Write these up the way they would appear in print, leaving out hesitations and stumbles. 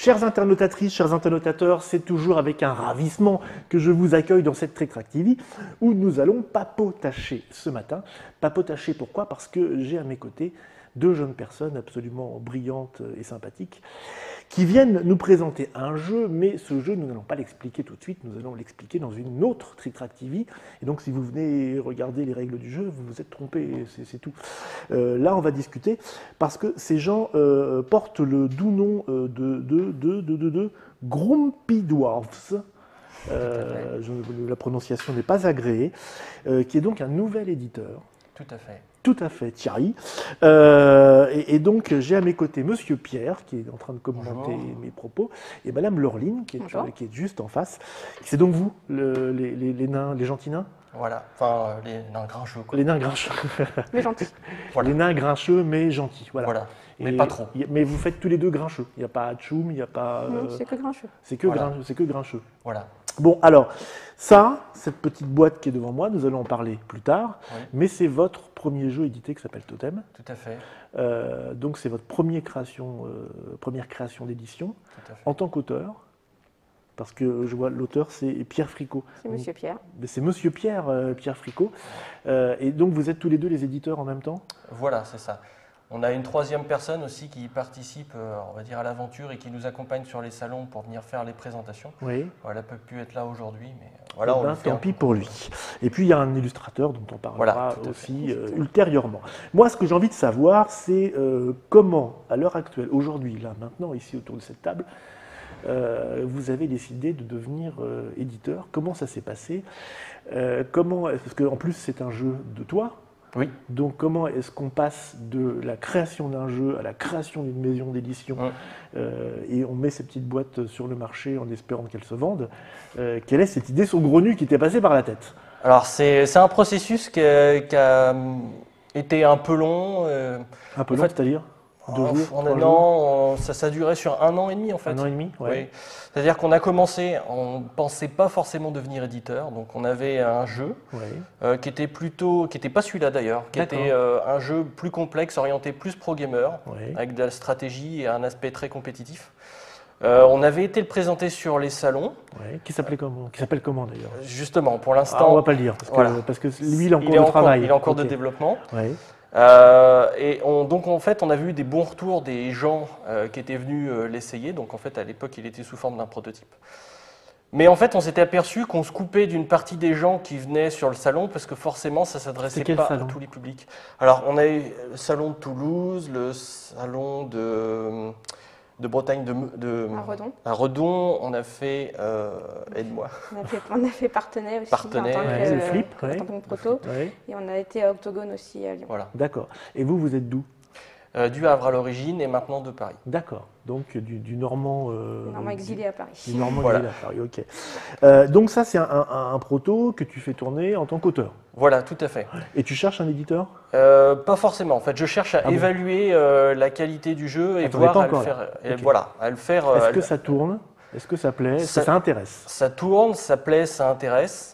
Chères internautatrices, chers internautateurs, c'est toujours avec un ravissement que je vous accueille dans cette Trick TV où nous allons papotacher ce matin. Papotacher pourquoi? Parce que j'ai à mes côtés deux jeunes personnes absolument brillantes et sympathiques qui viennent nous présenter un jeu, mais ce jeu, nous n'allons pas l'expliquer tout de suite, nous allons l'expliquer dans une autre Trick TV. Et donc, si vous venez regarder les règles du jeu, vous vous êtes trompé, c'est tout. Là, on va discuter parce que ces gens portent le doux nom de Grumpy Dwarfs. La prononciation n'est pas agréée, qui est donc un nouvel éditeur. Tout à fait. Tout à fait, Thierry. Et donc, j'ai à mes côtés Monsieur Pierre, qui est en train de commenter mes propos, et Madame Laureline, qui est juste en face. C'est donc vous, les nains, les gentils nains? Voilà, enfin, les nains grincheux. Les nains grincheux. Mais gentils. Voilà. Les nains grincheux, mais gentils. Voilà. Mais pas trop. Mais vous faites tous les deux grincheux. Il n'y a pas Tchoum, il n'y a pas... Non, c'est que grincheux. C'est que grincheux. Voilà. Bon, alors, ça, cette petite boîte qui est devant moi, nous allons en parler plus tard, mais c'est votre premier jeu édité qui s'appelle Totem. Tout à fait. Donc, c'est votre première création d'édition en tant qu'auteur, parce que je vois l'auteur, c'est Pierre Fricot. C'est Monsieur Pierre. C'est Monsieur Pierre, Pierre Fricot. Et donc, vous êtes tous les deux les éditeurs en même temps? Voilà, c'est ça. On a une troisième personne aussi qui participe, on va dire, à l'aventure et qui nous accompagne sur les salons pour venir faire les présentations. Oui. Elle n'a pas pu être là aujourd'hui, mais voilà. Tant pis pour lui. Et puis il y a un illustrateur dont on parlera aussi ultérieurement. Moi, ce que j'ai envie de savoir, c'est comment, à l'heure actuelle, aujourd'hui, là, maintenant, ici autour de cette table, vous avez décidé de devenir éditeur. Comment ça s'est passé? Parce qu'en plus, c'est un jeu de toi. Oui. Donc comment est-ce qu'on passe de la création d'un jeu à la création d'une maison d'édition et on met ces petites boîtes sur le marché en espérant qu'elles se vendent? Quelle est cette idée saugrenue qui t'est passée par la tête? Alors c'est un processus qui a été un peu long. Un peu long, c'est-à-dire 2 jours, 3 jours? Non, ça a duré sur 1 an et demi en fait. 1 an et demi, oui. C'est-à-dire qu'on a commencé, on ne pensait pas forcément devenir éditeur, donc on avait un jeu qui était pas celui-là d'ailleurs, qui était un jeu plus complexe, orienté plus pro-gamer, avec de la stratégie et un aspect très compétitif. On avait été le présenter sur les salons. Qui s'appelle comment d'ailleurs? Justement, pour l'instant... on ne va pas le dire, parce que lui, il est en cours de travail. Il est en cours de développement. Donc en fait on a vu des bons retours des gens qui étaient venus l'essayer, donc en fait à l'époque il était sous forme d'un prototype. Mais en fait on s'était aperçu qu'on se coupait d'une partie des gens qui venaient sur le salon parce que forcément ça ne s'adressait pas à tous les publics. Alors on a eu le salon de Toulouse, le salon de Bretagne à Redon, on a fait, aide-moi. On a fait Partenay aussi, le flip, en tant que proto, et on a été à Octogone aussi à Lyon. Voilà. D'accord. Et vous êtes d'où? Du Havre à l'origine et maintenant de Paris. D'accord. Donc du Normand... Normand exilé à Paris. Du Normand exilé à Paris, ok. Donc ça, c'est un proto que tu fais tourner en tant qu'auteur? Voilà, tout à fait. Et tu cherches un éditeur? Pas forcément. En fait, je cherche à évaluer la qualité du jeu et voir à le faire. Est-ce que ça tourne? Est-ce que ça plaît? Est-ce que ça intéresse? Ça tourne, ça plaît, ça intéresse.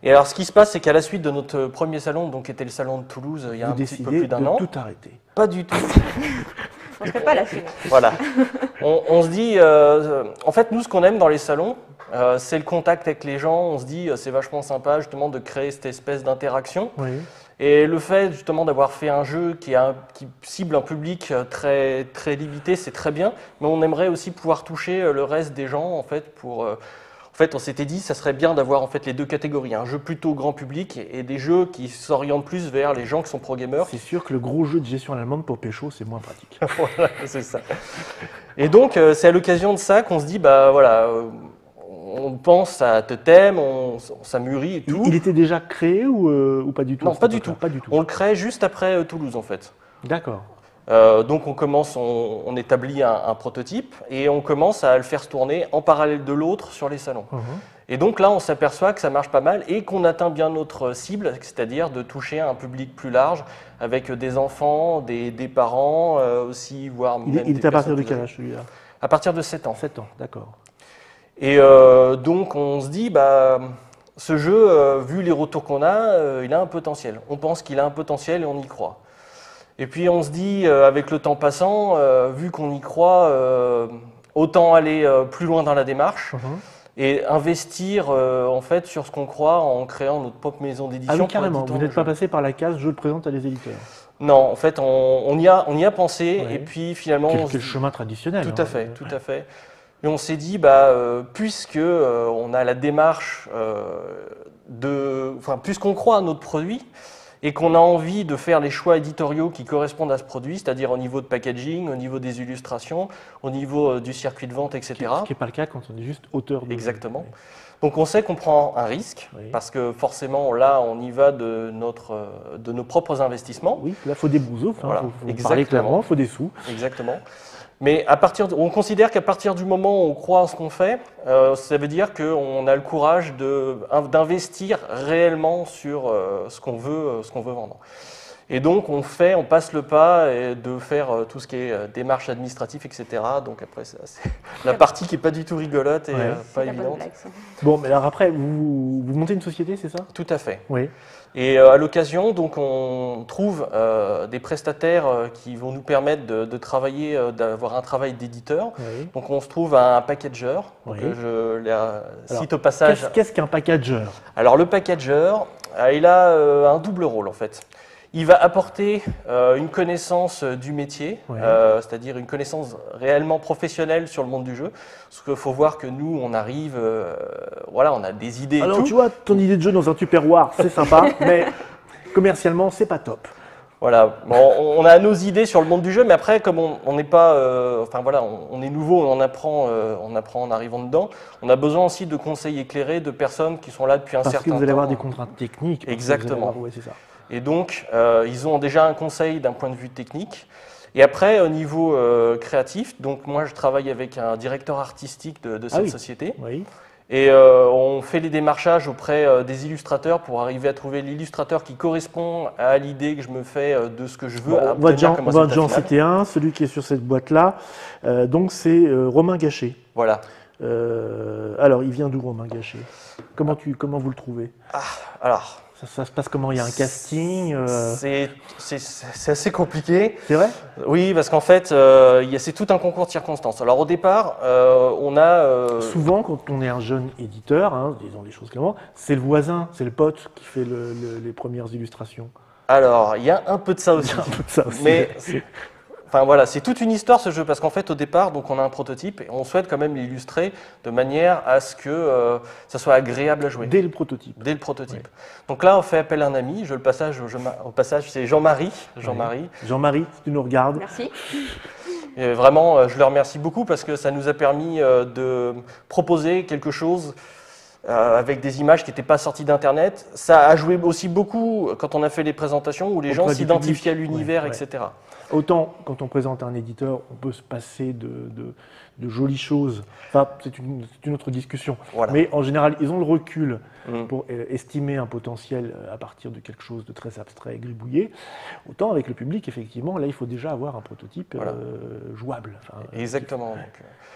Et alors, ce qui se passe, c'est qu'à la suite de notre premier salon, donc qui était le salon de Toulouse, il y a un petit peu plus d'un an. Tout arrêter? Pas du tout. On ne serait pas là-dessus. Voilà. On se dit, en fait, nous, ce qu'on aime dans les salons, c'est le contact avec les gens. On se dit, c'est vachement sympa justement de créer cette espèce d'interaction. Et le fait justement d'avoir fait un jeu qui cible un public très, très limité, c'est très bien. Mais on aimerait aussi pouvoir toucher le reste des gens, en fait, En fait, on s'était dit, ça serait bien d'avoir en fait les deux catégories, un jeu plutôt grand public et des jeux qui s'orientent plus vers les gens qui sont pro-gamers. C'est sûr que le gros jeu de gestion allemande pour pécho, c'est moins pratique. Voilà, c'est ça. Et donc, c'est à l'occasion de ça qu'on se dit, on pense à Totem, ça mûrit et tout. Il était déjà créé ou pas du tout? Non, pas du tout. On le crée juste après Toulouse, en fait. D'accord. Donc on établit un prototype et on commence à le faire tourner en parallèle de l'autre sur les salons. Et donc là, on s'aperçoit que ça marche pas mal et qu'on atteint bien notre cible, c'est-à-dire de toucher un public plus large avec des enfants, des parents aussi, voire même Il est à partir de quel âge celui-là? À partir de 7 ans. 7 ans, d'accord. Et donc on se dit, ce jeu, vu les retours qu'on a, il a un potentiel. On pense qu'il a un potentiel et on y croit. Et puis on se dit, avec le temps passant, vu qu'on y croit, autant aller plus loin dans la démarche et investir en fait sur ce qu'on croit en créant notre propre maison d'édition. Ah oui, carrément, vous n'êtes pas passé par la case « je le présente à des éditeurs ». Non, en fait, on y a pensé, et puis finalement... Quel chemin traditionnel. Tout à fait, tout à fait. Et on s'est dit, puisque on a la démarche puisqu'on croit à notre produit, et qu'on a envie de faire les choix éditoriaux qui correspondent à ce produit, c'est-à-dire au niveau de packaging, au niveau des illustrations, au niveau du circuit de vente, etc. Ce qui n'est pas le cas quand on est juste auteur de... Exactement. Donc on sait qu'on prend un risque, parce que forcément là on y va de nos propres investissements. Oui, là il faut des bouseaux, voilà. faut parler clairement, il faut des sous. Exactement. Mais on considère qu'à partir du moment où on croit en ce qu'on fait, ça veut dire qu'on a le courage d'investir réellement sur ce qu'on veut vendre. Et donc on passe le pas de faire tout ce qui est démarches administratives, etc. Donc après c'est la partie qui n'est pas du tout rigolote et pas évidente. Bon, mais alors après, vous montez une société, c'est ça? Tout à fait. Oui. Et à l'occasion, donc on trouve des prestataires qui vont nous permettre de travailler, d'avoir un travail d'éditeur. Oui. Donc on se trouve un packager. Donc je cite au passage. Qu'est-ce qu'un packager? Alors le packager, il a un double rôle en fait. Il va apporter une connaissance du métier, c'est-à-dire une connaissance réellement professionnelle sur le monde du jeu. Parce qu'il faut voir que nous, on arrive, on a des idées. Alors tu vois, ton idée de jeu dans un Tupperware, c'est sympa, mais commercialement, c'est pas top. Voilà, bon, on a nos idées sur le monde du jeu, mais après, comme on n'est pas, on est nouveau, on apprend en arrivant dedans. On a besoin aussi de conseils éclairés de personnes qui sont là depuis un certain temps. Parce que vous allez avoir des contraintes techniques. Exactement. Oui, c'est ça. Et donc, ils ont déjà un conseil d'un point de vue technique. Et après, au niveau créatif, donc moi, je travaille avec un directeur artistique de cette société. Oui. Et on fait les démarchages auprès des illustrateurs pour arriver à trouver l'illustrateur qui correspond à l'idée que je me fais de ce que je veux obtenir comme résultat final. On va déjà en citer un, celui qui est sur cette boîte-là. Donc, c'est Romain Gachet. Voilà. Alors, il vient d'où, Romain Gachet? Comment vous le trouvez? Alors... Ça se passe comment? Il y a un casting C'est assez compliqué. C'est vrai? Oui, parce qu'en fait, c'est tout un concours de circonstances. Alors au départ, on a... Souvent, quand on est un jeune éditeur, disons les choses clairement, c'est le voisin, c'est le pote qui fait les premières illustrations. Alors, il y a un peu de ça aussi. Il y a un peu de ça aussi. Mais enfin voilà, c'est toute une histoire ce jeu, parce qu'en fait au départ, donc on a un prototype et on souhaite quand même l'illustrer de manière à ce que ça soit agréable à jouer. Dès le prototype. Dès le prototype. Oui. Donc là, on fait appel à un ami. Au passage, c'est Jean-Marie. Jean-Marie. Jean-Marie, si tu nous regardes. Merci. Et vraiment, je le remercie beaucoup parce que ça nous a permis de proposer quelque chose avec des images qui n'étaient pas sorties d'Internet. Ça a joué aussi beaucoup quand on a fait les présentations où les gens s'identifiaient à l'univers, etc. Autant, quand on présente un éditeur, on peut se passer de jolies choses. Enfin, c'est une autre discussion. Voilà. Mais en général, ils ont le recul pour estimer un potentiel à partir de quelque chose de très abstrait et gribouillé. Autant avec le public, effectivement, là, il faut déjà avoir un prototype jouable. Exactement.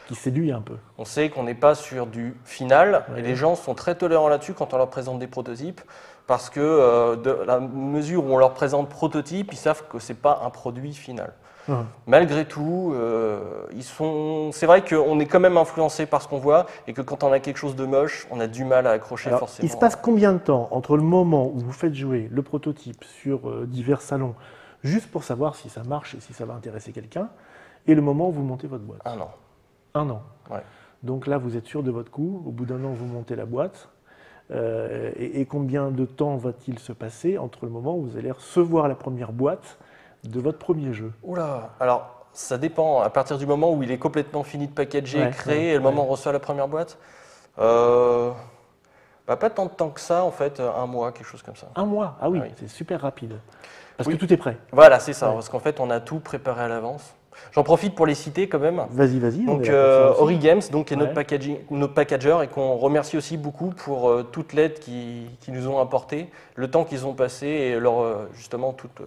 Qui séduit un peu. On sait qu'on n'est pas sur du final, et les gens sont très tolérants là-dessus quand on leur présente des prototypes. Parce que de la mesure où on leur présente prototype, ils savent que ce n'est pas un produit final. Malgré tout, c'est vrai qu'on est quand même influencé par ce qu'on voit et que quand on a quelque chose de moche, on a du mal à accrocher. Alors, forcément. Il se passe combien de temps entre le moment où vous faites jouer le prototype sur divers salons, juste pour savoir si ça marche et si ça va intéresser quelqu'un, et le moment où vous montez votre boîte? 1 an. 1 an. Ouais. Donc là, vous êtes sûr de votre coup. Au bout d'1 an, vous montez la boîte. Et combien de temps va-t-il se passer entre le moment où vous allez recevoir la première boîte de votre premier jeu? Oula, alors ça dépend. À partir du moment où il est complètement fini de packager, créé, et le moment où on reçoit la première boîte, pas tant de temps que ça, en fait, 1 mois, quelque chose comme ça. 1 mois? Ah oui, c'est super rapide. Parce que tout est prêt. Voilà, c'est ça, parce qu'en fait, on a tout préparé à l'avance. J'en profite pour les citer quand même. Vas-y. Donc Ori Games, donc, qui est notre packager et qu'on remercie aussi beaucoup pour toute l'aide qu'ils nous ont apportée, le temps qu'ils ont passé et justement toute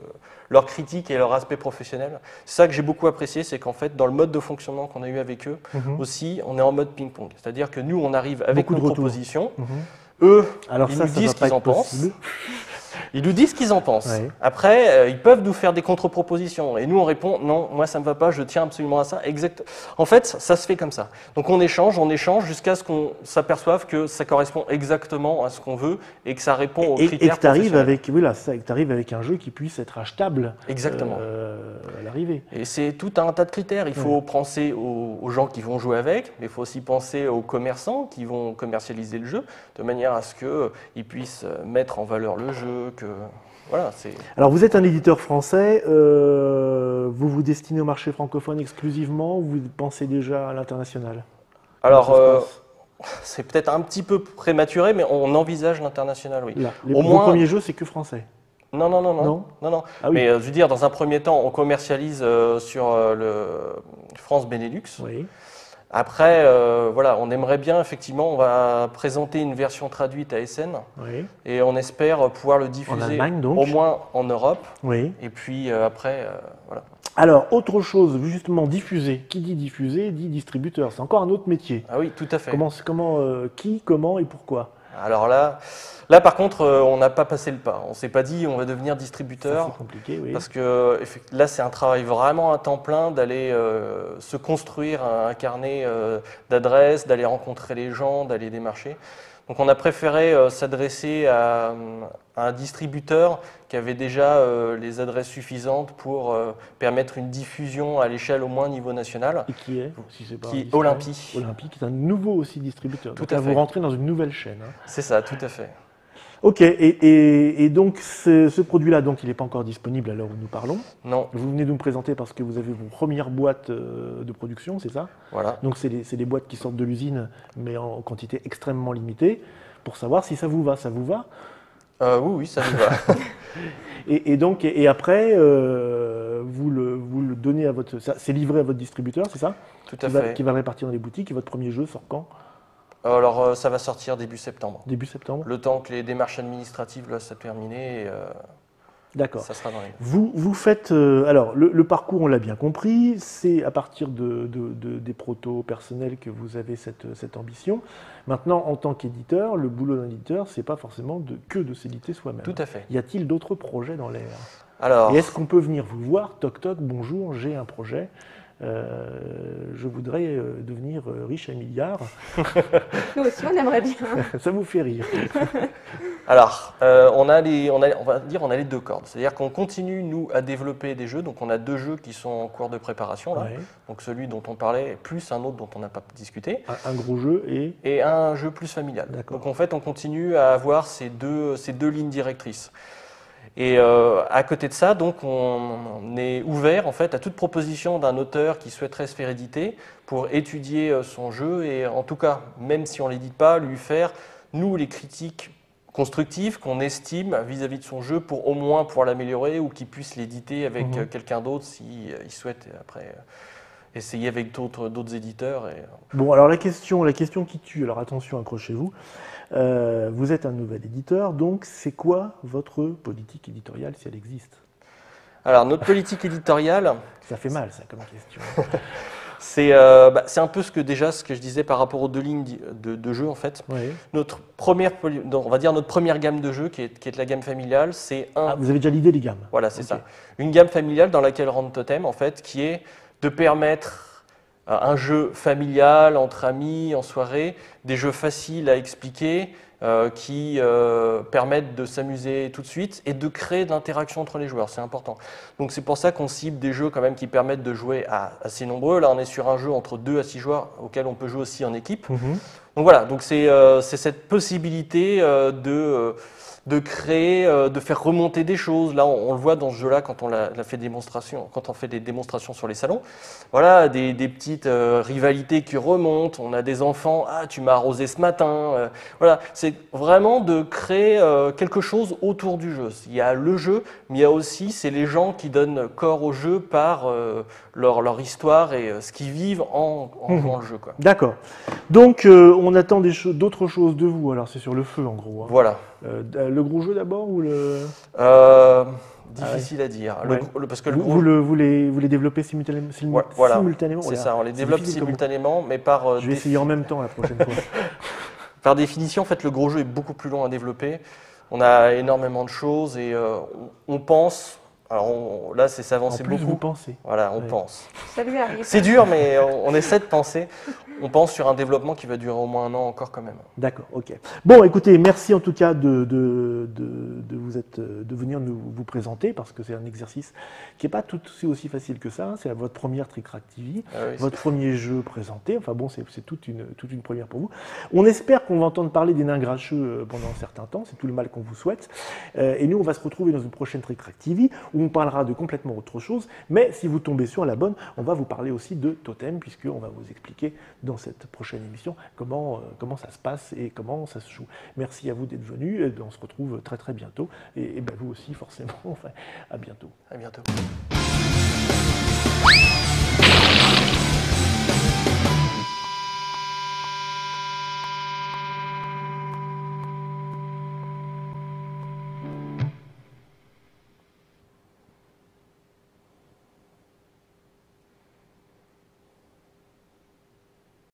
leur critique et leur aspect professionnel. C'est ça que j'ai beaucoup apprécié, c'est qu'en fait, dans le mode de fonctionnement qu'on a eu avec eux, aussi, on est en mode ping-pong. C'est-à-dire que nous, on arrive avec nos propositions. Eux, ils nous disent ce qu'ils en pensent. Ils nous disent ce qu'ils en pensent. Ouais. Après, ils peuvent nous faire des contre-propositions. Et nous, on répond, non, moi, ça ne me va pas, je tiens absolument à ça. Exact. En fait, ça se fait comme ça. Donc, on échange jusqu'à ce qu'on s'aperçoive que ça correspond exactement à ce qu'on veut et que ça répond aux critères. Et que tu arrives avec un jeu qui puisse être achetable. Exactement. À l'arrivée. Et c'est tout un tas de critères. Il faut penser aux gens qui vont jouer avec, mais il faut aussi penser aux commerçants qui vont commercialiser le jeu, de manière à ce qu'ils puissent mettre en valeur le jeu. Voilà, alors vous êtes un éditeur français, vous vous destinez au marché francophone exclusivement ou vous pensez déjà à l'international? Alors, c'est peut-être un petit peu prématuré, mais on envisage l'international, oui. Vos premiers jeux, c'est que français? Non. Ah oui. Mais je veux dire, dans un premier temps, on commercialise sur le France Benelux. Oui. Après, voilà, on aimerait bien, effectivement, on va présenter une version traduite à Essen. Oui. Et on espère pouvoir le diffuser en Allemagne, donc. Au moins en Europe. Oui. Et puis après, voilà. Alors, autre chose, justement, diffuser. Qui dit diffuser, dit distributeur. C'est encore un autre métier. Ah oui, tout à fait. Qui, comment et pourquoi? Alors là, par contre, on n'a pas passé le pas. On ne s'est pas dit on va devenir distributeur. C'est compliqué, oui. Parce que là, c'est un travail vraiment à temps plein d'aller se construire un carnet d'adresses, d'aller rencontrer les gens, d'aller démarcher. Donc on a préféré s'adresser à un distributeur qui avait déjà les adresses suffisantes pour permettre une diffusion à l'échelle au moins niveau national. Et qui est, si c'est pas Olympie. Olympie, qui est un nouveau aussi distributeur. Tout donc à là, fait. Vous rentrez dans une nouvelle chaîne. Hein. C'est ça, tout à fait. Ok, et donc ce produit-là, donc il n'est pas encore disponible à l'heure où nous parlons. Non. Vous venez de nous présenter parce que vous avez vos premières boîtes de production, c'est ça? Voilà. Donc c'est des boîtes qui sortent de l'usine, mais en quantité extrêmement limitée, pour savoir si ça vous va. Ça vous va? Oui, ça nous va. et après, vous le donnez à votre... C'est livré à votre distributeur, c'est ça? Tout à fait. Qui va le répartir dans les boutiques, et votre premier jeu sort quand? Alors, ça va sortir début septembre. Début septembre. Le temps que les démarches administratives soient terminées, d'accord. Ça sera dans les... Vous faites... alors, le parcours, on l'a bien compris, c'est à partir des protos personnels que vous avez cette ambition. Maintenant, en tant qu'éditeur, le boulot d'un éditeur, c'est pas forcément que de s'éditer soi-même. Tout à fait. Y a-t-il d'autres projets dans l'air? Alors... Et est-ce qu'on peut venir vous voir, toc toc, bonjour, j'ai un projet, je voudrais devenir riche à milliards. Nous aussi, on aimerait bien. Ça vous fait rire. Alors, on va dire on a les deux cordes. C'est-à-dire qu'on continue, nous, à développer des jeux. Donc, on a 2 jeux qui sont en cours de préparation. Là. Ouais. Donc, celui dont on parlait, plus un autre dont on n'a pas discuté. Un gros jeu et un jeu plus familial. Donc, en fait, on continue à avoir ces deux lignes directrices. Et à côté de ça, donc, on est ouvert en fait à toute proposition d'un auteur qui souhaiterait se faire éditer pour étudier son jeu et en tout cas, même si on ne l'édite pas, lui faire, nous, les critiques constructives qu'on estime vis-à-vis de son jeu pour au moins pouvoir l'améliorer ou qu'il puisse l'éditer avec quelqu'un d'autre s'il souhaite après essayer avec d'autres éditeurs. Bon, alors la question qui tue, alors attention, accrochez-vous. Vous êtes un nouvel éditeur, donc c'est quoi votre politique éditoriale si elle existe? Alors notre politique éditoriale... Ça fait mal ça comme question. C'est un peu ce que je disais par rapport aux 2 lignes de jeu en fait. Oui. Notre première gamme de jeux qui est la gamme familiale, c'est vous avez déjà l'idée des gammes? Voilà, c'est ça. Une gamme familiale dans laquelle rentre Totem en fait, qui est de permettre un jeu familial, entre amis, en soirée, des jeux faciles à expliquer, qui permettent de s'amuser tout de suite et de créer de l'interaction entre les joueurs, c'est important. Donc c'est pour ça qu'on cible des jeux quand même qui permettent de jouer à assez nombreux. Là on est sur un jeu entre 2 à 6 joueurs auquel on peut jouer aussi en équipe. Donc voilà, donc c'est cette possibilité de créer, de faire remonter des choses. Là, on le voit dans ce jeu-là quand on fait des démonstrations sur les salons. Voilà, des petites rivalités qui remontent. On a des enfants, tu m'as arrosé ce matin. Voilà, c'est vraiment de créer quelque chose autour du jeu. Il y a le jeu, mais il y a aussi, c'est les gens qui donnent corps au jeu par leur histoire et ce qu'ils vivent en jouant le jeu. D'accord. Donc, on attend d'autres choses de vous. Alors, c'est sur le feu, en gros. Hein. Voilà. Le gros jeu d'abord ou le... Difficile à dire. Parce que vous les développez simultanément, voilà. simultanément. C'est ça, on les développe simultanément, mais par... Je vais essayer en même temps la prochaine fois. Par définition, en fait, le gros jeu est beaucoup plus long à développer. On a énormément de choses et on pense. Alors là, c'est s'avancer beaucoup. Vous pensez. Voilà, on pense. Ça lui arrive. C'est dur, mais on essaie de penser. On pense sur un développement qui va durer au moins 1 an encore quand même. D'accord, ok. Bon, écoutez, merci en tout cas de venir vous présenter, parce que c'est un exercice qui n'est pas tout aussi facile que ça. C'est votre première Tricraft-TV, votre premier jeu présenté. Enfin bon, c'est toute une première pour vous. On espère qu'on va entendre parler des nains grincheux pendant un certain temps. C'est tout le mal qu'on vous souhaite. Et nous, on va se retrouver dans une prochaine Tricraft-TV où on parlera de complètement autre chose. Mais si vous tombez sur la bonne, on va vous parler aussi de Totem, puisqu'on va vous expliquer dans cette prochaine émission comment ça se passe et comment ça se joue. Merci à vous d'être venus. On se retrouve très très bientôt. Et ben vous aussi, forcément. Enfin, à bientôt. À bientôt.